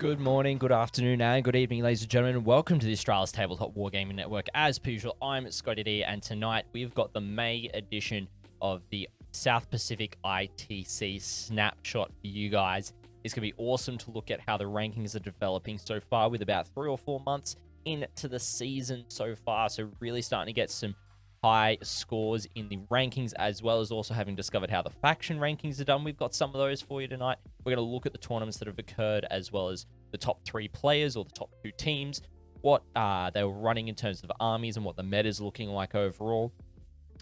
Good morning, good afternoon, and good evening, ladies and gentlemen. Welcome to the Australia's Tabletop Wargaming Network. As per usual, I'm ScottyD, and tonight we've got the May edition of the South Pacific ITC Snapshot for you guys. It's going to be awesome to look at how the rankings are developing so far, with about 3 or 4 months into the season so far. So really starting to get some high scores in the rankings, as well as also having discovered how the faction rankings are done. We've got some of those for you tonight. We're going to look at the tournaments that have occurred, as well as the top 3 players or the top 2 teams, what they were running in terms of armies and what the meta is looking like overall.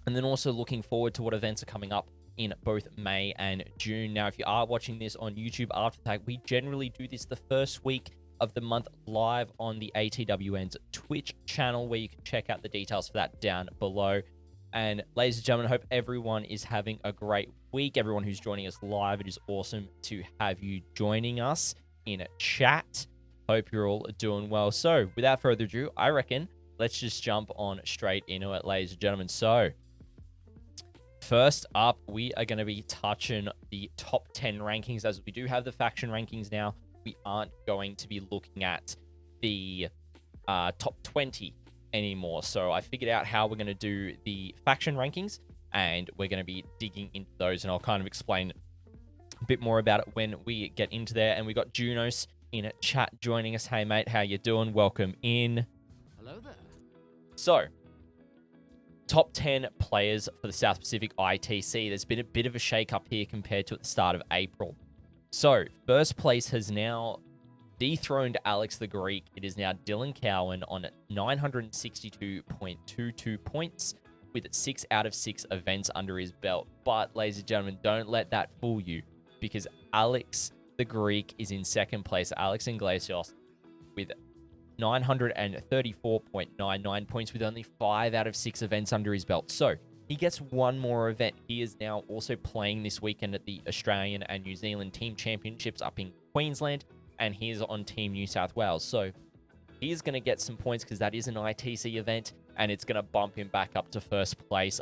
And then also looking forward to what events are coming up in both May and June. Now, if you are watching this on YouTube after the fact, we generally do this the first week of the month live on the ATWN's Twitch channel, where you can check out the details for that down below. And ladies and gentlemen, I hope everyone is having a great week. Everyone who's joining us live, it is awesome to have you joining us in chat. Hope you're all doing well. So without further ado, I reckon let's just jump on straight into it, ladies and gentlemen. So first up, we are going to be touching the top 10 rankings, as we do have the faction rankings now. We aren't going to be looking at the top 20 anymore. So I figured out how we're going to do the faction rankings, and we're going to be digging into those, and I'll kind of explain a bit more about it when we get into there. And we got Junos in chat joining us. Hey, mate, how you doing? Welcome in. Hello there. So, top 10 players for the South Pacific ITC. There's been a bit of a shake-up here compared to at the start of April. So, first place has now dethroned Alex the Greek. It is now Dylan Cowan on 962.22 points with 6 out of 6 events under his belt. But, ladies and gentlemen, don't let that fool you, because Alex the Greek is in second place, Alex Inglesios, with 934.99 points with only 5 out of 6 events under his belt. So, he gets one more event. He is now also playing this weekend at the Australian and New Zealand Team Championships up in Queensland, and he is on Team New South Wales. So he is going to get some points because that is an ITC event, and it's going to bump him back up to first place,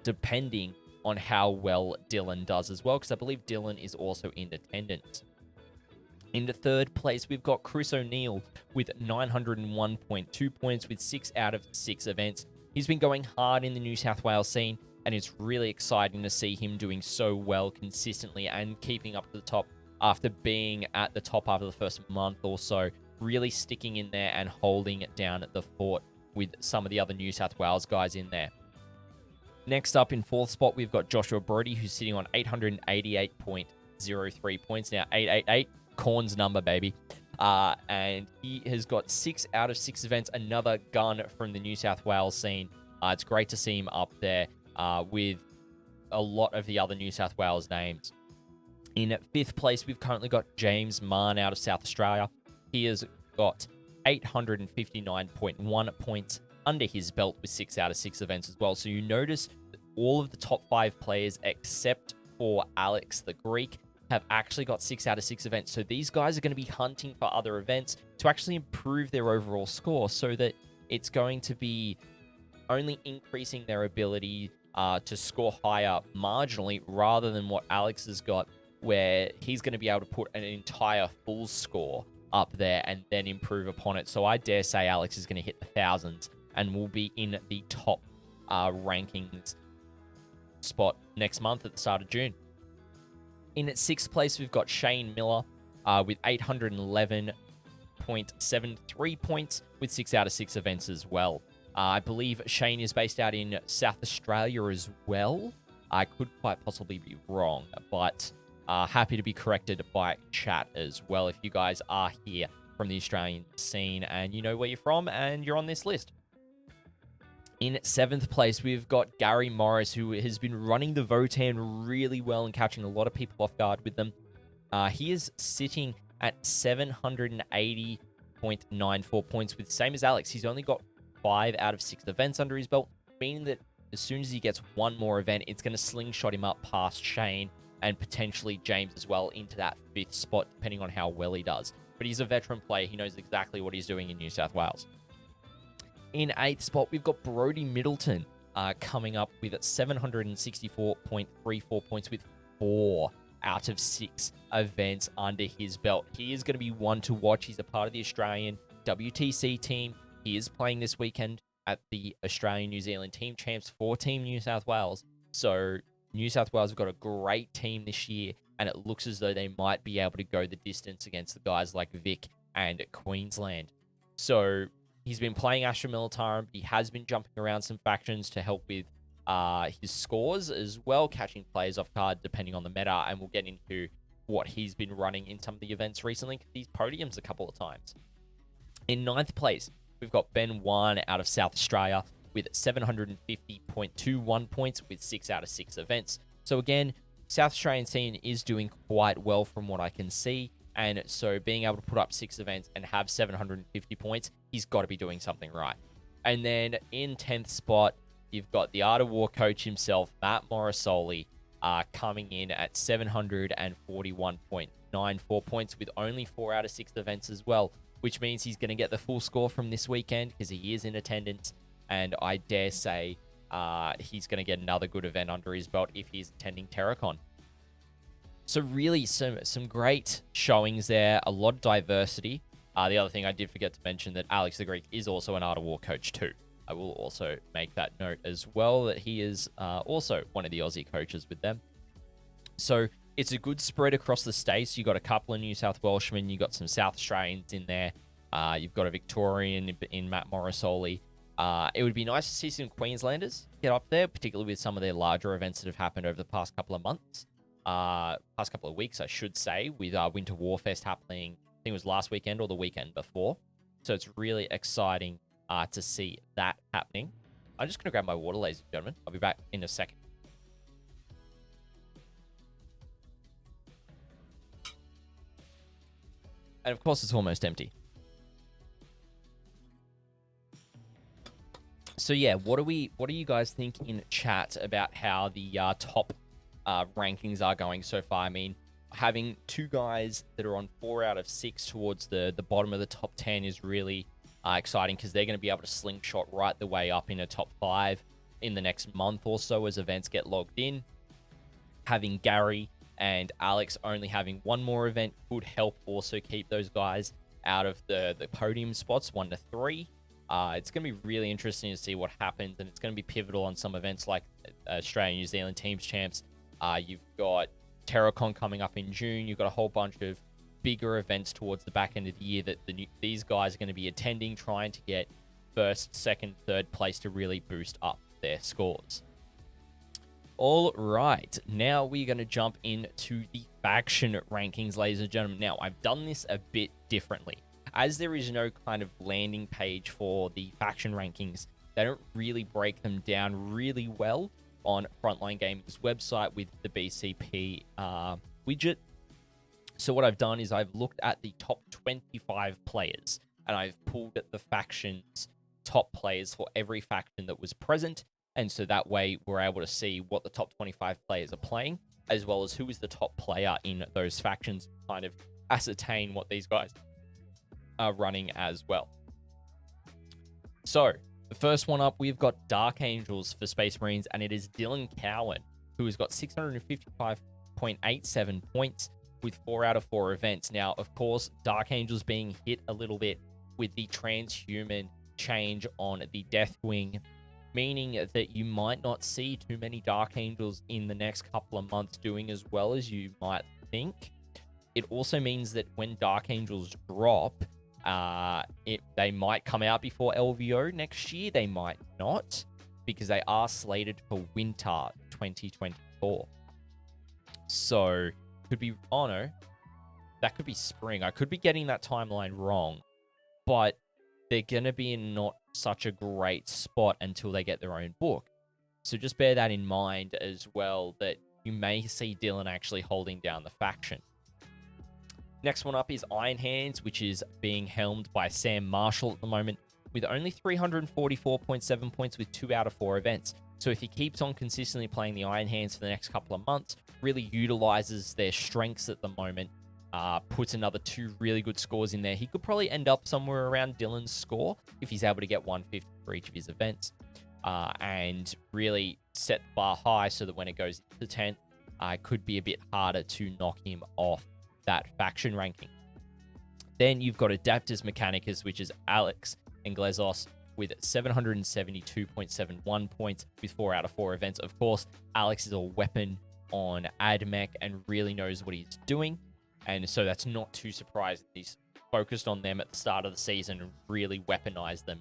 depending on how well Dylan does as well, because I believe Dylan is also in attendance. In the third place, we've got Chris O'Neill with 901.2 points with 6 out of 6 events. He's been going hard in the New South Wales scene, and it's really exciting to see him doing so well consistently and keeping up to the top after being at the top after the first month or so, really sticking in there and holding it down at the fort with some of the other New South Wales guys in there. Next up in fourth spot, we've got Joshua Brody, who's sitting on 888.03 points. Now, 888, Corn's number, baby. And he has got 6 out of 6 events, another gun from the New South Wales scene. It's great to see him up there with a lot of the other New South Wales names. In fifth place, we've currently got James Mann out of South Australia. He has got 859.1 points under his belt with 6 out of 6 events as well. So you notice that all of the top 5 players, except for Alex the Greek, have actually got 6 out of 6 events. So these guys are going to be hunting for other events to actually improve their overall score, so that it's going to be only increasing their ability to score higher marginally, rather than what Alex has got, where he's going to be able to put an entire full score up there and then improve upon it. So I dare say Alex is going to hit the thousands and will be in the top rankings spot next month at the start of June. In sixth place, we've got Shane Miller with 811.73 points with 6 out of 6 events as well. I believe Shane is based out in South Australia as well. I could quite possibly be wrong, but happy to be corrected by chat as well if you guys are here from the Australian scene and you know where you're from and you're on this list. In seventh place, we've got Gary Morris, who has been running the Votan really well and catching a lot of people off guard with them. He is sitting at 780.94 points with same as Alex. He's only got 5 out of 6 events under his belt, meaning that as soon as he gets one more event, it's going to slingshot him up past Shane and potentially James as well into that 5th spot, depending on how well he does. But he's a veteran player. He knows exactly what he's doing in New South Wales. In 8th spot, we've got Brody Middleton coming up with 764.34 points with 4 out of 6 events under his belt. He is going to be one to watch. He's a part of the Australian WTC team. He is playing this weekend at the Australian-New Zealand Team Champs for Team New South Wales. So New South Wales have got a great team this year, and it looks as though they might be able to go the distance against the guys like Vic and Queensland. So he's been playing Astra Militarum. He has been jumping around some factions to help with his scores as well, catching players off guard depending on the meta, and we'll get into what he's been running in some of the events recently, because he's podiums a couple of times. In 9th place, we've got Ben Wan out of South Australia with 750.21 points with 6 out of 6 events. So again, South Australian scene is doing quite well from what I can see. And so being able to put up 6 events and have 750 points, he's got to be doing something right. And then in 10th spot, you've got the Art of War coach himself, Matt Morrisoli, coming in at 741.94 points with only 4 out of 6 events as well, which means he's going to get the full score from this weekend because he is in attendance. And I dare say he's going to get another good event under his belt if he's attending Terracon. So really some great showings there, a lot of diversity. The other thing I did forget to mention that Alex the Greek is also an Art of War coach too. I will also make that note as well, that he is also one of the Aussie coaches with them. So it's a good spread across the states. You've got a couple of New South Welshmen. You've got some South Australians in there. You've got a Victorian in Matt Morrisoli. It would be nice to see some Queenslanders get up there, particularly with some of their larger events that have happened over the past couple of months. Past couple of weeks, I should say, with Winter Warfest happening, I think it was last weekend or the weekend before. So it's really exciting to see that happening. I'm just going to grab my water, ladies and gentlemen. I'll be back in a second. And of course, it's almost empty. So yeah, what do you guys think in chat about how the top rankings are going so far? I mean, having 2 guys that are on 4 out of 6 towards the bottom of the top 10 is really exciting, because they're going to be able to slingshot right the way up in a top 5 in the next month or so as events get logged in. Having Gary and Alex only having 1 more event could help also keep those guys out of the podium spots 1 to 3. It's going to be really interesting to see what happens, and it's going to be pivotal on some events like Australia New Zealand Teams Champs. You've got Terracon coming up in June. You've got a whole bunch of bigger events towards the back end of the year that these guys are going to be attending, trying to get 1st, 2nd, 3rd place to really boost up their scores. All right, now we're going to jump into the faction rankings, ladies and gentlemen. Now, I've done this a bit differently. As there is no kind of landing page for the faction rankings, they don't really break them down really well on Frontline Gaming's website with the BCP widget. So what I've done is I've looked at the top 25 players, and I've pulled at the faction's top players for every faction that was present. And so that way we're able to see what the top 25 players are playing, as well as who is the top player in those factions, kind of ascertain what these guys are running as well. So the first one up, we've got Dark Angels for Space Marines, and it is Dylan Cowan, who has got 655.87 points with 4 out of 4 events. Now, of course, Dark Angels being hit a little bit with the transhuman change on the Deathwing, meaning that you might not see too many Dark Angels in the next couple of months doing as well as you might think. It also means that when Dark Angels drop, they might come out before LVO next year. They might not, because they are slated for winter 2024. So could be, oh no, that could be spring. I could be getting that timeline wrong, but they're going to be in not such a great spot until they get their own book. So just bear that in mind as well, that you may see Dylan actually holding down the faction. Next one up is Iron Hands, which is being helmed by Sam Marshall at the moment, with only 344.7 points with 2 out of 4 events. So if he keeps on consistently playing the Iron Hands for the next couple of months, really utilizes their strengths at the moment, puts another 2 really good scores in there, he could probably end up somewhere around Dylan's score if he's able to get 150 for each of his events, and really set the bar high so that when it goes to 10th, it could be a bit harder to knock him off that faction ranking. Then you've got Adapters Mechanicus, which is Alex Inglezos with 772.71 points with 4 out of 4 events. Of course, Alex is a weapon on AdMech and really knows what he's doing. And so that's not too surprising. He's focused on them at the start of the season and really weaponized them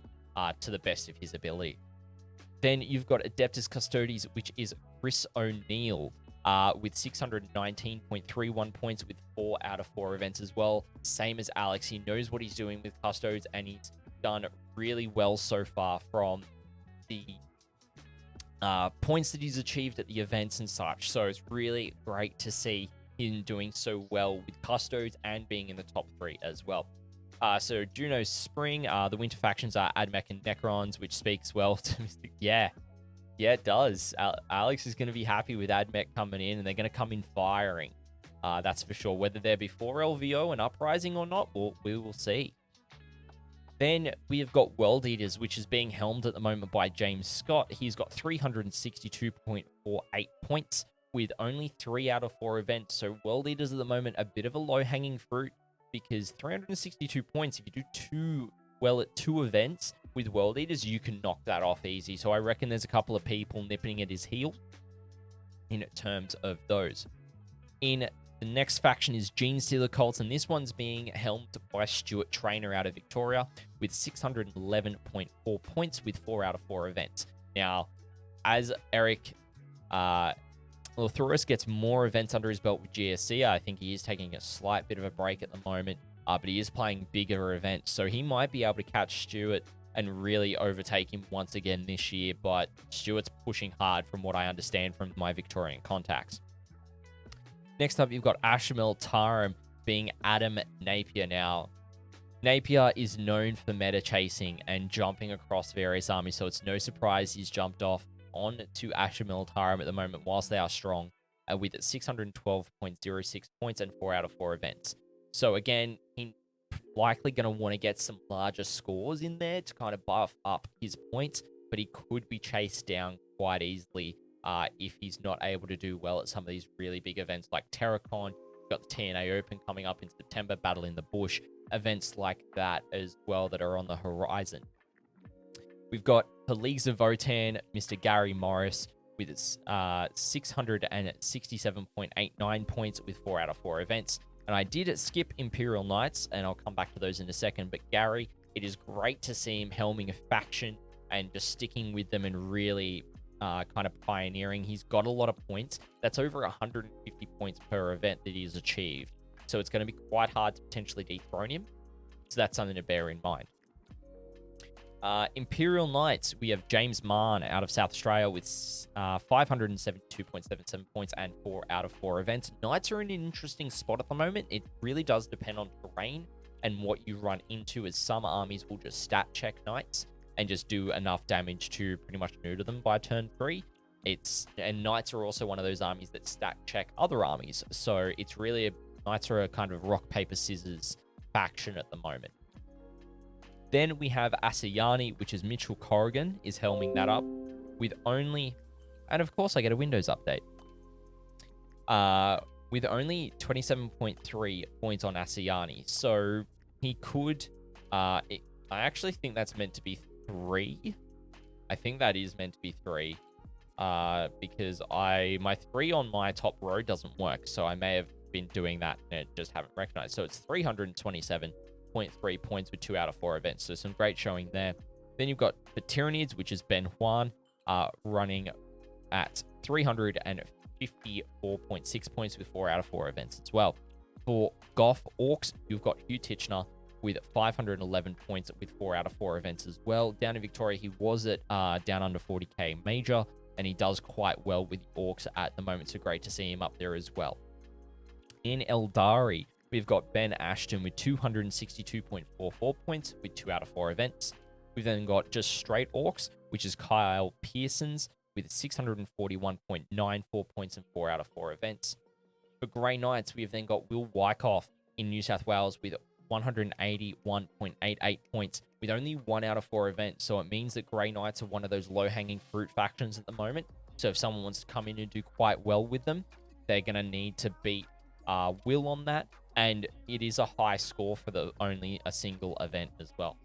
to the best of his ability. Then you've got Adeptus Custodes, which is Chris O'Neill with 619.31 points with 4 out of 4 events as well. Same as Alex. He knows what he's doing with Custodes, and he's done really well so far from the points that he's achieved at the events and such. So it's really great to see him doing so well with Custodes and being in the top 3 as well. So Juno Spring, the winter factions are Admech and Necrons, which speaks well to Mr. Yeah, it does. Alex is going to be happy with Admech coming in, and they're going to come in firing. That's for sure. Whether they're before LVO and Uprising or not, we will see. Then we have got World Eaters, which is being helmed at the moment by James Scott. He's got 362.48 points with only 3 out of 4 events. So World Eaters at the moment, a bit of a low-hanging fruit, because 362 points, if you do well at 2 events with World Eaters, you can knock that off easy. So I reckon there's a couple of people nipping at his heels in terms of those. In the next faction is Gene Stealer Cults, and this one's being helmed by Stuart Trainer out of Victoria with 611.4 points with 4 out of 4 events. Now, as Eric Lothuris gets more events under his belt with GSC, I think he is taking a slight bit of a break at the moment, but he is playing bigger events, so he might be able to catch Stuart and really overtake him once again this year, but Stuart's pushing hard from what I understand from my Victorian contacts. Next up, you've got Ashamel Tarim being Adam Napier. Now, Napier is known for meta chasing and jumping across various armies, so it's no surprise he's jumped off on to Ashamel Tarim at the moment whilst they are strong with 612.06 points and 4 out of 4 events. So again, he's likely going to want to get some larger scores in there to kind of buff up his points, but he could be chased down quite easily if he's not able to do well at some of these really big events like Terracon. You've got the TNA Open coming up in September, Battle in the Bush, events like that as well that are on the horizon. We've got the Leagues of Votan, Mr. Gary Morris with 667.89 points with 4 out of 4 events. And I did skip Imperial Knights, and I'll come back to those in a second. But Gary, it is great to see him helming a faction and just sticking with them and really kind of pioneering. He's got a lot of points. That's over 150 points per event that he's achieved. So it's going to be quite hard to potentially dethrone him. So that's something to bear in mind. Imperial Knights, we have James Marn out of South Australia with 572.77 points and 4 out of 4 events. Knights are in an interesting spot at the moment. It really does depend on terrain and what you run into, as some armies will just stat check Knights and just do enough damage to pretty much neuter them by turn 3. And Knights are also one of those armies that stat check other armies. So it's really, Knights are a kind of rock, paper, scissors faction at the moment. Then we have Asayani, which is Mitchell Corrigan, is helming that up with only, and of course I get a Windows update, with only 27.3 points on Asayani. So he could, I actually think that's meant to be 3. I think that is meant to be 3, because my 3 on my top row doesn't work. So I may have been doing that and just haven't recognized. So it's 327.3 points with 2 out of 4 events. So some great showing there. Then you've got the Tyranids, which is Ben Juan, running at 354.6 points with 4 out of 4 events as well. For Goth Orcs, you've got Hugh Titchener with 511 points with 4 out of 4 events as well. Down in Victoria, he was at down under 40k major, and he does quite well with Orcs at the moment. So great to see him up there as well. In Eldari, we've got Ben Ashton with 262.44 points with 2 out of 4 events. We've then got just straight Orcs, which is Kyle Pearsons with 641.94 points and 4 out of 4 events. For Grey Knights, we have then got Will Wyckoff in New South Wales with 181.88 points with only 1 out of 4 events. So it means that Grey Knights are one of those low-hanging fruit factions at the moment. So if someone wants to come in and do quite well with them, they're going to need to beat Will on that. And it is a high score for only a single event as well.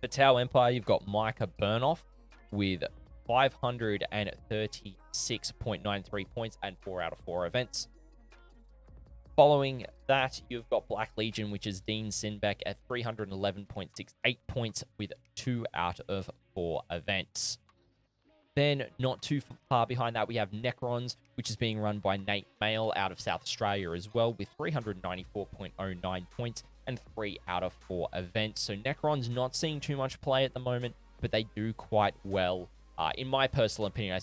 For Tau Empire, you've got Micah Burnoff with 536.93 points and 4 out of 4 events. Following that, you've got Black Legion, which is Dean Sinbeck at 311.68 points with 2 out of 4 events. Then, not too far behind that, we have Necrons, which is being run by Nate Mail out of South Australia as well, with 394.09 points and 3 out of 4 events. So Necrons not seeing too much play at the moment, but they do quite well. In my personal opinion, I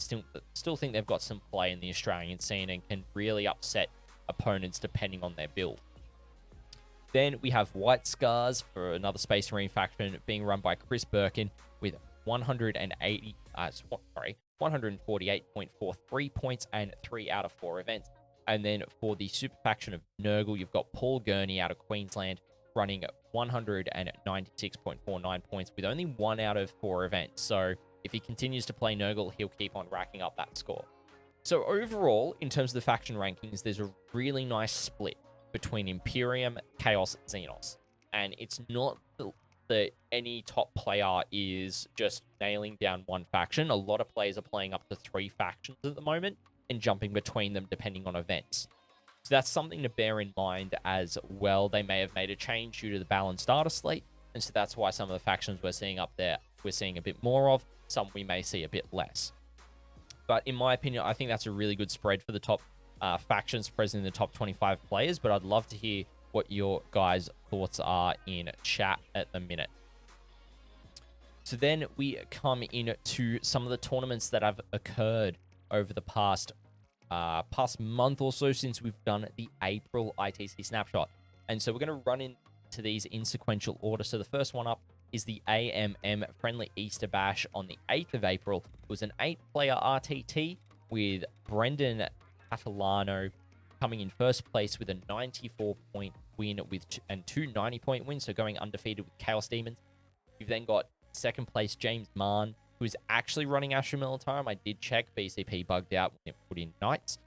still think they've got some play in the Australian scene and can really upset opponents depending on their build. Then we have White Scars for another Space Marine faction being run by Chris Birkin with 148.43 points and 3 out of 4 events. And then for the super faction of Nurgle, you've got Paul Gurney out of Queensland running 196.49 points with only 1 out of 4 events. So if he continues to play Nurgle, he'll keep on racking up that score. So overall, in terms of the faction rankings, there's a really nice split between Imperium, Chaos, Xenos. And it's not that any top player is just nailing down one faction. A lot of players are playing up to 3 factions at the moment and jumping between them depending on events. So that's something to bear in mind as well. They may have made a change due to the balanced starter slate, and so that's why some of the factions we're seeing up there, we're seeing a bit more of. Some we may see a bit less. But in my opinion, I think that's a really good spread for the top factions present in the top 25 players. But I'd love to hear what your guys' thoughts are in chat at the minute. So then we come into some of the tournaments that have occurred over the past month or so since we've done the April ITC Snapshot. And so we're going to run into these in sequential order. So the first one up is the AMM Friendly Easter Bash on the 8th of April. It was an 8-player RTT with Brendan Catalano coming in first place with a 94-point win and 2 90-point wins, so going undefeated with Chaos Demons. You've then got second place James Mann, who is actually running Astra Militarum. I did check, BCP bugged out when it put in Knights.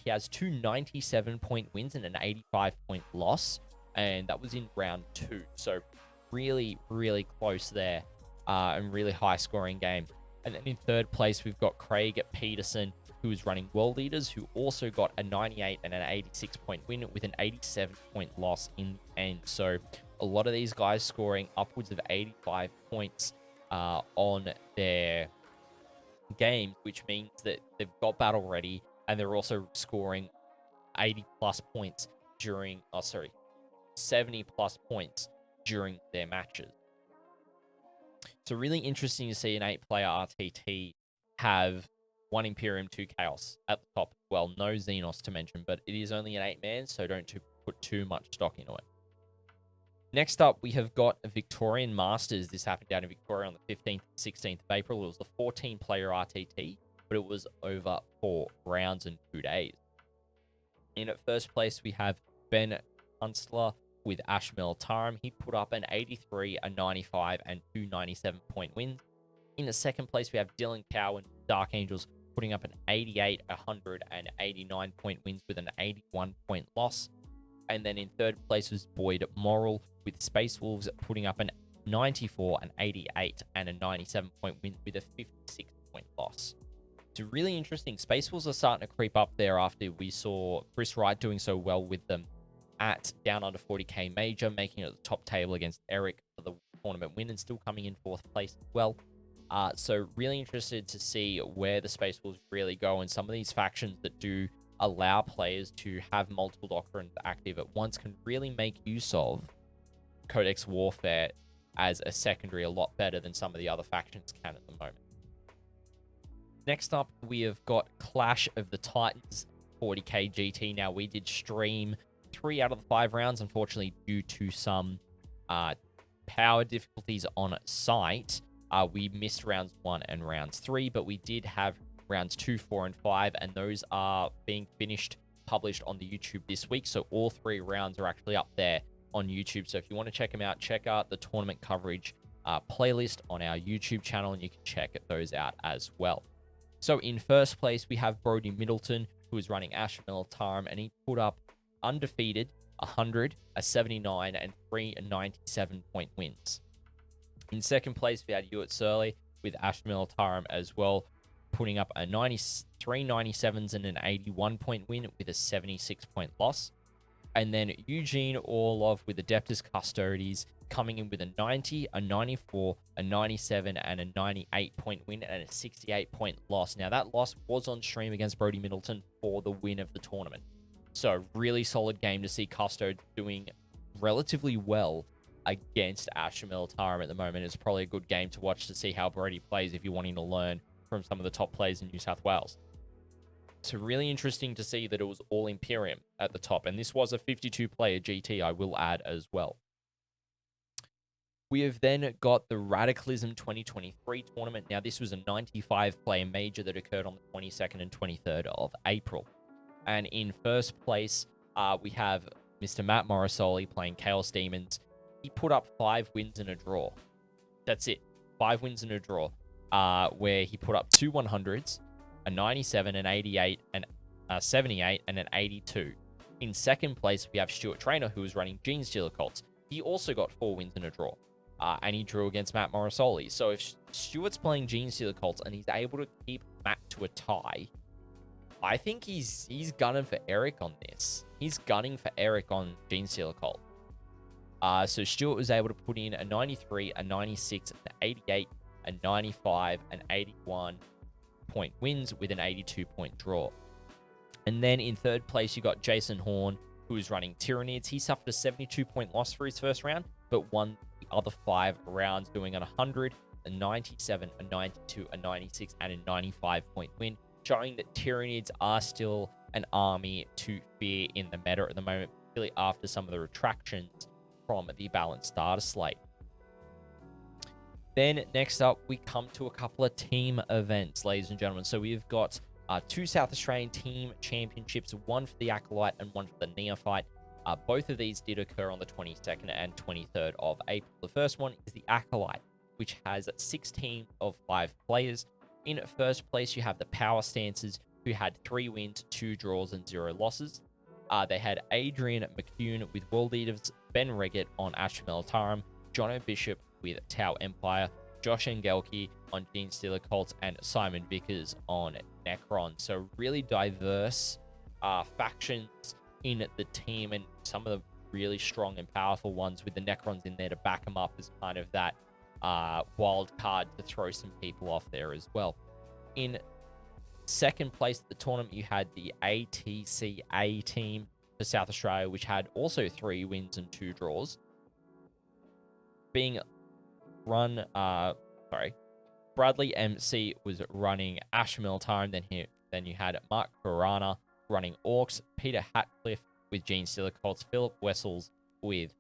He has 2 97-point wins and an 85-point loss, and that was in round 2. So really, really close there, and really high-scoring game. And then in third place, we've got Craig Peterson, who is running World Leaders, who also got a 98 and an 86-point win with an 87-point loss in the end. So a lot of these guys scoring upwards of 85 points on their games, which means that they've got battle ready, and they're also scoring 80-plus points during, 70-plus points during their matches. So really interesting to see an 8-player RTT have 1 Imperium, 2 Chaos at the top. Well, no Xenos to mention, but it is only an 8-man, so don't put too much stock into it. Next up, we have got a Victorian Masters. This happened down in Victoria on the 15th and 16th of April. It was the 14-player RTT, but it was over 4 rounds and 2 days. In at first place, we have Ben Hunstler with Astra Militarum. He put up an 83, a 95, and 2 97-point wins. In the second place, we have Dylan Cowan, Dark Angels, putting up an 88, 100, and 89-point wins with an 81-point loss. And then in third place was Boyd Morrill with Space Wolves, putting up an 94, an 88, and a 97-point win with a 56-point loss. It's really interesting. Space Wolves are starting to creep up there after we saw Chris Wright doing so well with them at Down Under 40K Major, making it at the top table against Eric for the tournament win and still coming in 4th place as well. So really interested to see where the Space Wolves really go, and some of these factions that do allow players to have multiple doctrines active at once can really make use of Codex Warfare as a secondary a lot better than some of the other factions can at the moment. Next up, we have got Clash of the Titans 40K GT. Now, we did stream 3 out of the 5 rounds, unfortunately, due to some power difficulties on site. We missed rounds 1 and rounds 3, but we did have rounds 2, 4, and 5, and those are being published on the YouTube this week. So all 3 rounds are actually up there on YouTube. So if you want to check them out, check out the tournament coverage playlist on our YouTube channel, and you can check those out as well. So in first place, we have Brody Middleton who was running Ashmel Tarm, and he put up undefeated 100, a 79, and 3 97-point wins. In second place, we had Hewitt Surly with Ashmel Tarm as well, putting up a 93 97s and an 81-point win with a 76-point loss. And then Eugene Orlov with Adeptus Custodes coming in with a 90, a 94, a 97, and a 98-point win and a 68-point loss. Now, that loss was on stream against Brody Middleton for the win of the tournament. So, really solid game to see Custodes doing relatively well against Ashmel Tarm at the moment. It's probably a good game to watch to see how Brody plays if you're wanting to learn from some of the top players in New South Wales. So really interesting to see that it was all Imperium at the top. And this was a 52-player GT, I will add as well. We have then got the Radicalism 2023 tournament. Now, this was a 95-player major that occurred on the 22nd and 23rd of April. And in first place, we have Mr. Matt Morrisoli playing Chaos Demons. He put up 5 wins and a draw. That's it. 5 wins and a draw, where he put up 2 100s, a 97, an 88, and a 78, and an 82. In second place, we have Stuart Traynor, who was running Gene Stealer Colts. He also got 4 wins and a draw, and he drew against Matt Morrisoli. So if Stuart's playing Gene Stealer Colts and he's able to keep Matt to a tie, I think he's gunning for Eric on this. He's gunning for Eric on Gene Stealer Colt. So Stuart was able to put in a 93, a 96, an 88, a 95, an 81-point wins with an 82-point draw. And then in third place, you got Jason Horn, who was running Tyranids. He suffered a 72-point loss for his first round, but won the other 5 rounds, doing an 100, a 97, a 92, a 96, and a 95-point win, showing that Tyranids are still an army to fear in the meta at the moment, particularly after some of the retractions from the balanced starter slate. Then next up, we come to a couple of team events, ladies and gentlemen. So we've got 2 South Australian team championships, one for the Acolyte and one for the Neophyte. Both of these did occur on the 22nd and 23rd of April. The first one is the Acolyte, which has 6 teams of 5 players. In first place, you have the Power Stances, who had 3 wins, 2 draws, and 0 losses. They had Adrian McCune with World Eaters, Ben Reggett on Ashmel Tarum, Jono Bishop with Tau Empire, Josh Engelke on Gene Stealer Colts, and Simon Vickers on Necron. So really diverse factions in the team, and some of the really strong and powerful ones with the Necrons in there to back them up as kind of that wild card to throw some people off there as well. In second place at the tournament, you had the ATC A team for South Australia, which had also 3 wins and 2 draws. Being run, Bradley MC was running Ashmel Time. Then you had Mark Karana running Orcs, Peter Hatcliffe with Gene Stealer Colts, Philip Wessels with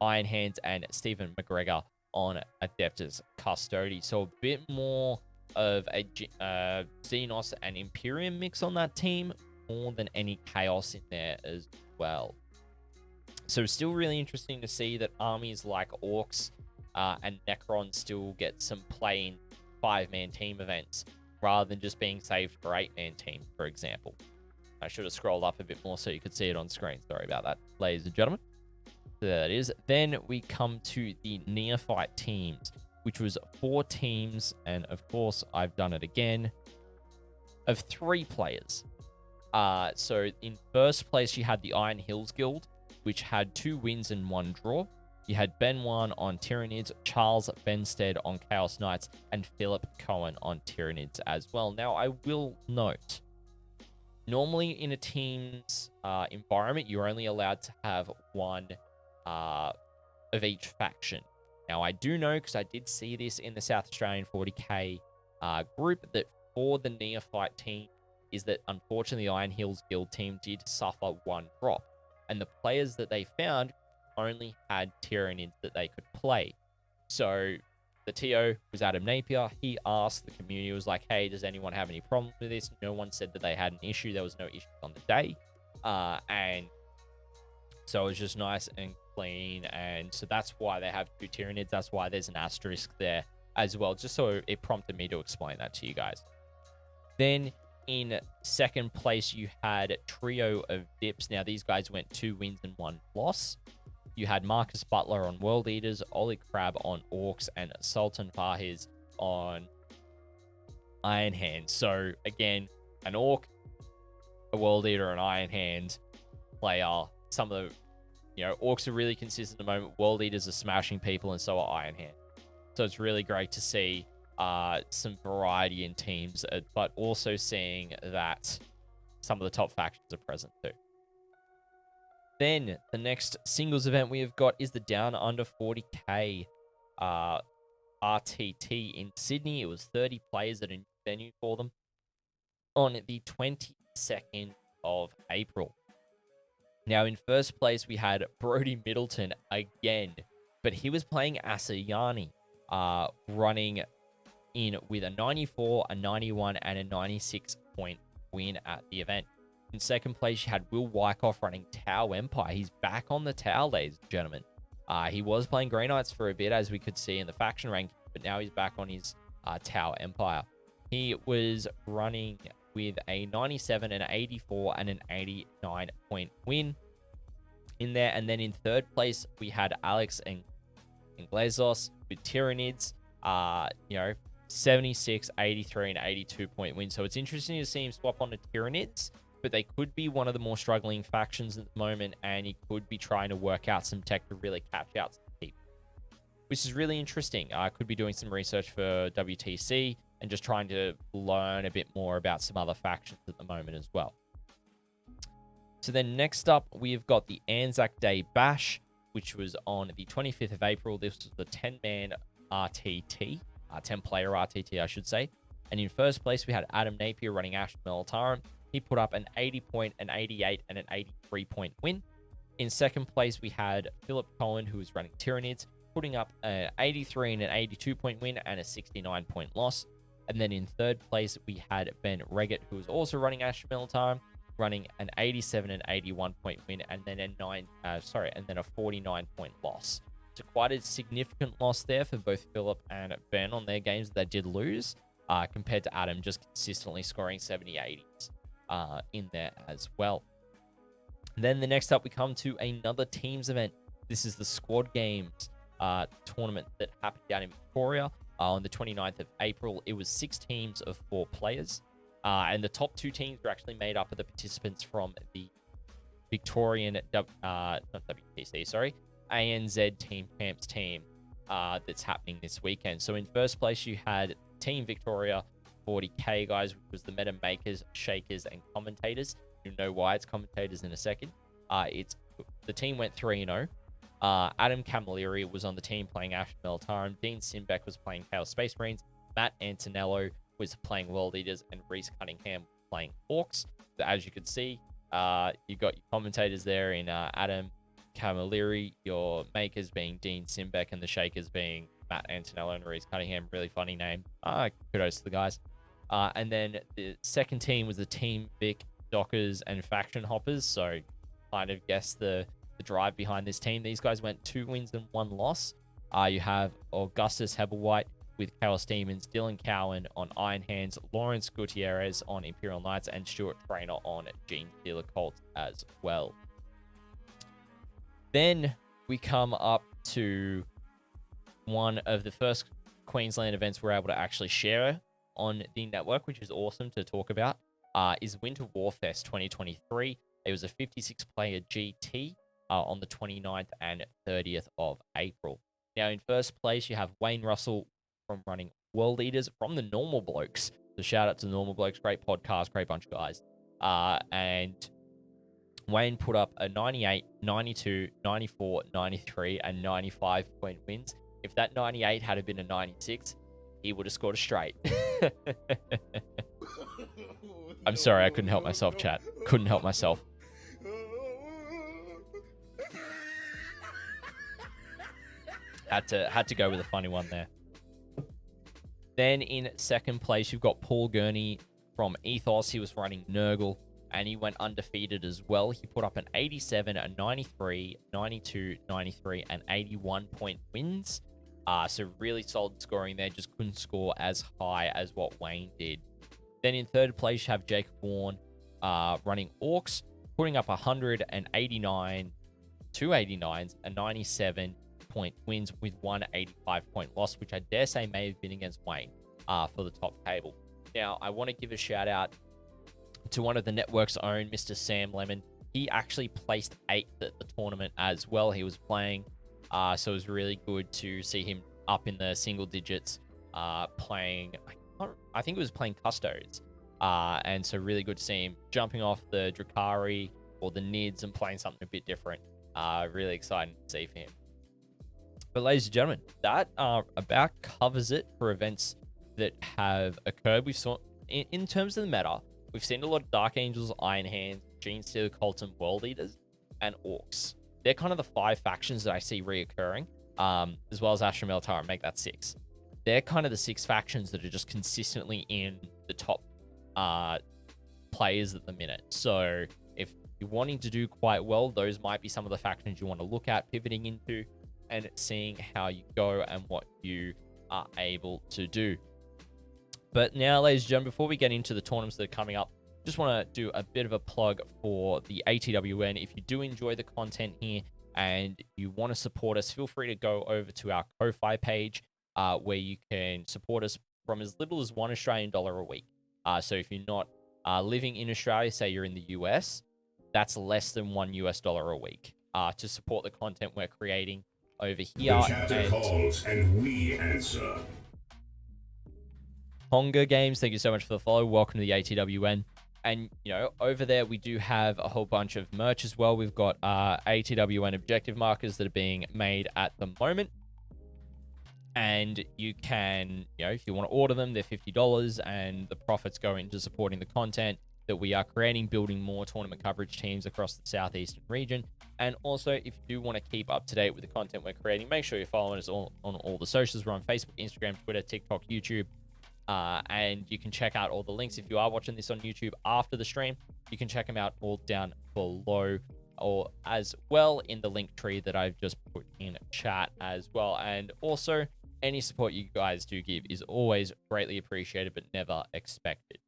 Iron Hands, and Stephen McGregor on Adeptus Custody. So a bit more of a Xenos and Imperium mix on that team, more than any Chaos in there as well. So still really interesting to see that armies like Orcs and Necron still get some play in 5-man team events, rather than just being saved for 8-man teams, for example. I should have scrolled up a bit more so you could see it on screen. Sorry about that, ladies and gentlemen. So there it is. Then we come to the Neophyte teams, which was 4 teams, and of course, I've done it again, of 3 players. So in first place, you had the Iron Hills Guild, which had 2 wins and 1 draw. You had Ben Wan on Tyranids, Charles Benstead on Chaos Knights, and Philip Cohen on Tyranids as well. Now, I will note, normally in a team's environment, you're only allowed to have 1 of each faction. Now, I do know, because I did see this in the South Australian 40K group, that for the Neophyte team, is that unfortunately the Iron Hills Guild team did suffer 1 drop. And the players that they found only had Tyranids that they could play. So the TO was Adam Napier. He asked the community, was like, hey, does anyone have any problem with this? No one said that they had an issue. There was no issue on the day. And so it was just nice and clean. And so that's why they have 2 Tyranids. That's why there's an asterisk there as well, just so it prompted me to explain that to you guys. Then In second place, you had Trio of Dips. Now, these guys went 2 wins and 1 loss. You had Marcus Butler on World Eaters, Ollie Crab on Orcs, and Sultan Fahiz on Iron Hand. So, again, an Orc, a World Eater, an Iron Hand player. Some of the, Orcs are really consistent at the moment. World Eaters are smashing people, and so are Iron Hand. So it's really great to see some variety in teams, but also seeing that some of the top factions are present too. Then the next singles event we have got is the Down Under 40K RTT in Sydney. It was 30 players at a new venue for them on the 22nd of April. Now, in first place, we had Brody Middleton again, but he was playing Asayani, running in with a 94, a 91, and a 96-point win at the event. In second place, you had Will Wyckoff running Tau Empire. He's back on the Tau, ladies and gentlemen. He was playing Grey Knights for a bit, as we could see in the faction rank, but now he's back on his Tau Empire. He was running with a 97, an 84, and an 89-point win in there. And then in third place, we had Alex and Glazos with Tyranids, 76, 83, and 82-point win. So it's interesting to see him swap on to Tyranids, but they could be one of the more struggling factions at the moment, and he could be trying to work out some tech to really catch out some people, which is really interesting. I could be doing some research for WTC and just trying to learn a bit more about some other factions at the moment as well. So then next up, we've got the Anzac Day Bash, which was on the 25th of April. This was the 10-man RTT, 10-player RTT, I should say. And in first place, we had Adam Napier running Ash Militarum. He put up an 80-point, an 88, and an 83-point win. In second place, we had Philip Cohen, who was running Tyranids, putting up an 83 and an 82-point win and a 69-point loss. And then in third place, we had Ben Reggett, who was also running Ash Militarum, running an 87 and 81-point win, and then a 49-point loss. So quite a significant loss there for both Philip and Ben on their games that they did lose, compared to Adam just consistently scoring 70-80s in there as well. And then the next up, we come to another teams event. This is the Squad Games tournament that happened down in Victoria on the 29th of April. It was 6 teams of 4 players. And the top 2 teams were actually made up of the participants from the Victorian, not WTC, sorry, ANZ Team Camps team that's happening this weekend. So in first place, you had Team Victoria 40K guys, which was the meta makers, shakers, and commentators. You know why it's commentators in a second. The team went 3-0. Adam Camilleri was on the team playing Ash Militarum. Dean Simbeck was playing Chaos Space Marines. Matt Antonello was playing World Eaters, and Reese Cunningham playing Orcs. So as you can see, you got your commentators there in Adam Camilleri, your makers being Dean Simbeck, and the shakers being Matt Antonello and Reese Cunningham. Really funny name. Kudos to the guys. And then the second team was the Team Vic, Dockers, and Faction Hoppers. So kind of guess the drive behind this team. These guys went 2 wins and 1 loss. You have Augustus Hebblewhite with Chaos Demons, Dylan Cowan on Iron Hands, Lawrence Gutierrez on Imperial Knights, and Stuart Trainer on Gene Stealer Colts as well. Then we come up to one of the first Queensland events we're able to actually share on the network, which is awesome to talk about, is Winter Warfest 2023. It was a 56-player GT on the 29th and 30th of April. Now, in first place, you have Wayne Russell from running World Eaters from the Normal Blokes. So shout out to the Normal Blokes. Great podcast, great bunch of guys. And Wayne put up a 98, 92, 94, 93, and 95-point wins. If that 98 had been a 96, he would have scored a straight. I'm sorry, I couldn't help myself, chat. Couldn't help myself. Had to go with a funny one there. Then in second place, you've got Paul Gurney from Ethos. He was running Nurgle, and he went undefeated as well. He put up an 87, a 93, 92, 93, and 81-point wins. So really solid scoring there. Just couldn't score as high as what Wayne did. Then in third place, you have Jacob Warren running Orcs, putting up 189, 289s, and 97-point wins with 185-point loss, which I dare say may have been against Wayne for the top table. Now, I want to give a shout out to one of the network's own, Mr. Sam Lemon. He actually placed 8th at the tournament as well. He was playing, so it was really good to see him up in the single digits, playing, I think it was playing Custodes. And so really good to see him jumping off the Drakari or the Nids and playing something a bit different. Really exciting to see for him. But ladies and gentlemen, that about covers it for events that have occurred. We've saw in terms of the meta, we've seen a lot of Dark Angels, Iron Hands, Gene Stealer, Colton, World Eaters, and Orcs. They're kind of the 5 factions that I see reoccurring, as well as Astra Meltara, make that 6. They're kind of the 6 factions that are just consistently in the top players at the minute. So if you're wanting to do quite well, those might be some of the factions you want to look at pivoting into and seeing how you go and what you are able to do. But now, ladies and gentlemen, before we get into the tournaments that are coming up, just want to do a bit of a plug for the ATWN. If you do enjoy the content here and you want to support us, feel free to go over to our Ko-Fi page, where you can support us from as little as $1 Australian a week. So if you're not living in Australia, say you're in the US, that's less than $1 a week to support the content we're creating over here. The chapter calls and we answer. Hunger Games, thank you so much for the follow. Welcome to the ATWN. And, you know, over there, we do have a whole bunch of merch as well. We've got ATWN objective markers that are being made at the moment. And you can, you know, if you want to order them, they're $50 and the profits go into supporting the content that we are creating, building more tournament coverage teams across the Southeastern region. And also, if you do want to keep up to date with the content we're creating, make sure you're following us on all the socials. We're on Facebook, Instagram, Twitter, TikTok, YouTube. And you can check out all the links. If you are watching this on YouTube after the stream, you can check them out all down below, or as well in the link tree that I've just put in chat as well. And also, any support you guys do give is always greatly appreciated, but never expected.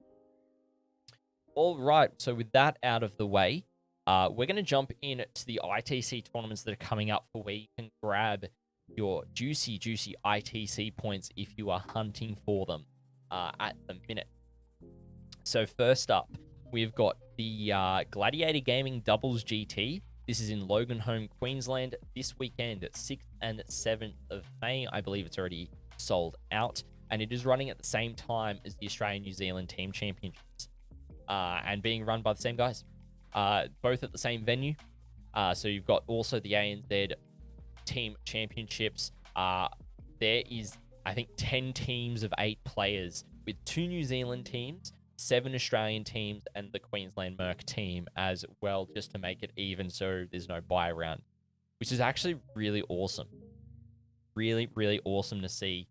All right, so with that out of the way, we're going to jump into the ITC tournaments that are coming up for where you can grab your juicy ITC points if you are hunting for them at the minute. So first up, we've got the Gladiator Gaming Doubles GT. This is in Loganholme, Queensland, this weekend at 6th and 7th of May. I believe it's already sold out, and it is running at the same time as the Australian-New Zealand Team Championships, and being run by the same guys, both at the same venue. So you've got also the ANZ Team Championships. There is, I think, 10 teams of 8 players with 2 New Zealand teams, 7 Australian teams, and the Queensland Merc team as well, just to make it even so there's no buy round, which is actually really awesome. Really awesome to see,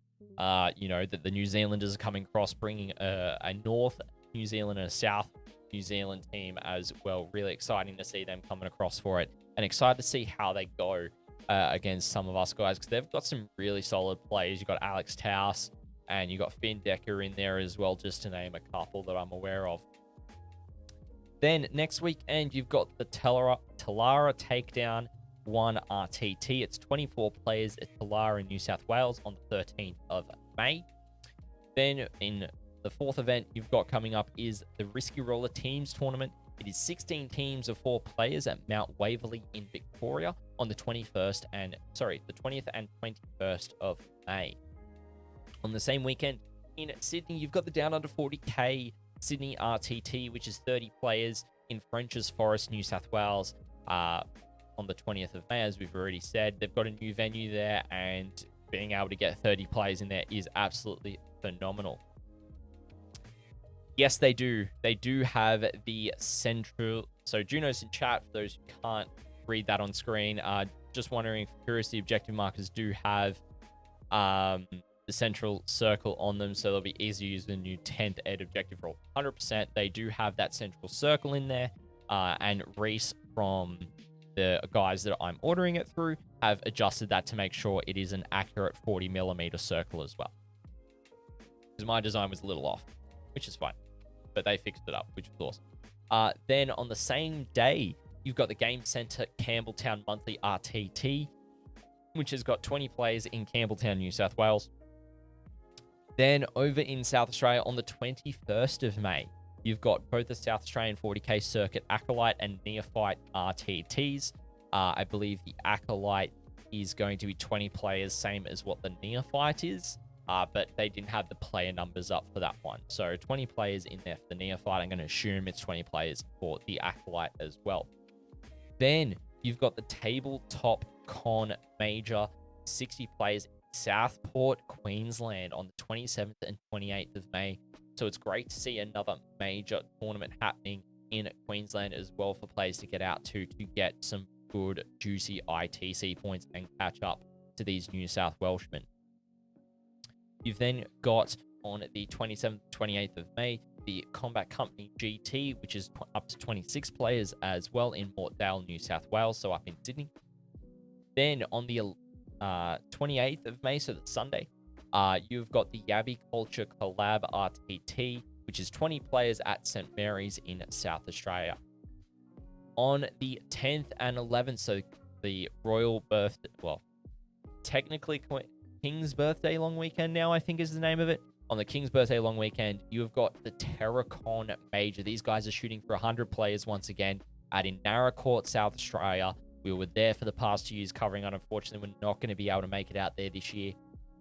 you know, that the New Zealanders are coming across, bringing a North New Zealand and a South New Zealand team as well. Really exciting to see them coming across for it, and excited to see how they go against some of us guys, because they've got some really solid players. You've got Alex Taus, and you got Finn Decker in there as well, just to name a couple that I'm aware of. Then next weekend, you've got the Talara Takedown 1 RTT. It's 24 players at Talara in New South Wales on the 13th of May. Then in the 4th event you've got coming up is the Risky Roller Teams Tournament. It is 16 teams of 4 players at Mount Waverley in Victoria on the 20th and 21st of May. On the same weekend in Sydney, you've got the Down Under 40K Sydney RTT, which is 30 players in French's Forest, New South Wales, on the 20th of May, as we've already said. They've got a new venue there, and being able to get 30 players in there is absolutely phenomenal. Yes, they do. They do have the central... So Juno's in chat, for those who can't read that on screen. Just wondering, for curiosity, objective markers do have the central circle on them, so they'll be easy to use the new 10th ed objective rule. 100%, they do have that central circle in there, and Reese from the guys that I'm ordering it through have adjusted that to make sure it is an accurate 40mm circle as well, because my design was a little off, which is fine. but they fixed it up, which was awesome. Then on the same day, you've got the Game Centre Campbelltown Monthly RTT, which has got 20 players in Campbelltown, New South Wales. Then over in South Australia on the 21st of May, you've got both the South Australian 40K Circuit Acolyte and Neophyte RTTs. I believe the Acolyte is going to be 20 players, same as what the Neophyte is, but they didn't have the player numbers up for that one. So 20 players in there for the Neophyte. I'm going to assume it's 20 players for the Acolyte as well. Then you've got the Tabletop Con Major, 60 players in Southport, Queensland on the 27th and 28th of May. So it's great to see another major tournament happening in Queensland as well for players to get out to get some good, juicy ITC points and catch up to these New South Welshmen. You've then got on the 27th, 28th of May, the Combat Company GT, which is up to 26 players as well in Mortdale, New South Wales, so up in Sydney. Then on the 28th of May, so the Sunday, you've got the Yabby Culture Collab RTT, which is 20 players at St. Mary's in South Australia. On the 10th and 11th, so the Royal Birthday, well, technically King's Birthday Long Weekend now, I think is the name of it. On the King's Birthday Long Weekend, you've got the Terracon Major. These guys are shooting for 100 players once again at Inaracourt, South Australia. We were there for the past 2 years covering it. Unfortunately, we're not going to be able to make it out there this year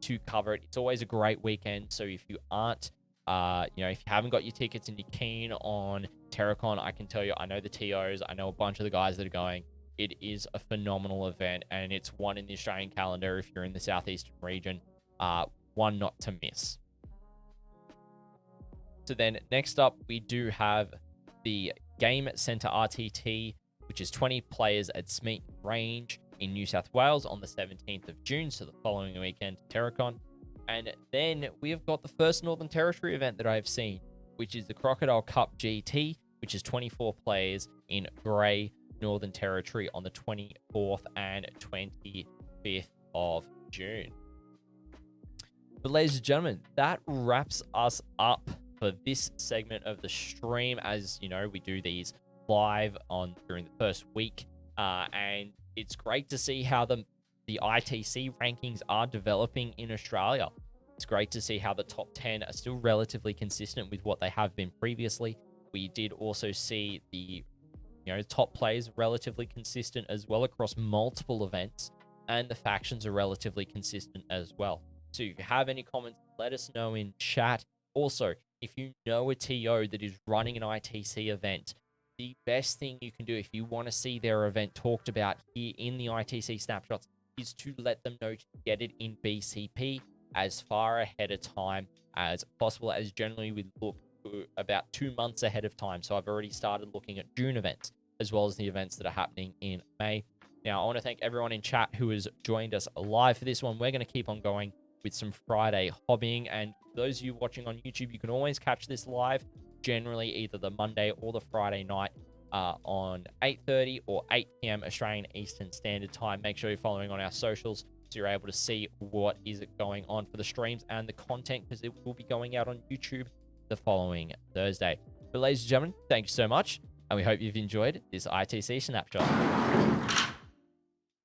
to cover it. It's always a great weekend. So if you aren't, if you haven't got your tickets and you're keen on Terracon, I can tell you, I know the TOs, I know a bunch of the guys that are going. It is a phenomenal event, and it's one in the Australian calendar if you're in the southeastern region. One not to miss. So then next up, we do have the Game Centre RTT, which is 20 players at Smeet Range in New South Wales on the 17th of June, so the following weekend, Terracon. And then we have got the first Northern Territory event that I have seen, which is the Crocodile Cup GT, which is 24 players in Grey, Northern Territory on the 24th and 25th of June. But ladies and gentlemen, that wraps us up for this segment of the stream. As you know, we do these live during the first week, and it's great to see how the ITC rankings are developing in Australia. It's great to see how the top 10 are still relatively consistent with what they have been previously. We did also see the top players relatively consistent as well across multiple events, and the factions are relatively consistent as well. So if you have any comments, let us know in chat. Also, if you know a TO that is running an ITC event, the best thing you can do if you want to see their event talked about here in the ITC Snapshots is to let them know to get it in BCP as far ahead of time as possible, as generally we look about 2 months ahead of time. So I've already started looking at June events as well as the events that are happening in May. Now, I want to thank everyone in chat who has joined us live for this one. We're going to keep on going with some Friday hobbying, and for those of you watching on YouTube, you can always catch this live, generally either the Monday or the Friday night on 8:30 or 8 p.m. Australian Eastern Standard Time. Make sure you're following on our socials so you're able to see what is going on for the streams and the content, because it will be going out on YouTube the following Thursday. But ladies and gentlemen, thank you so much, and we hope you've enjoyed this ITC Snapshot.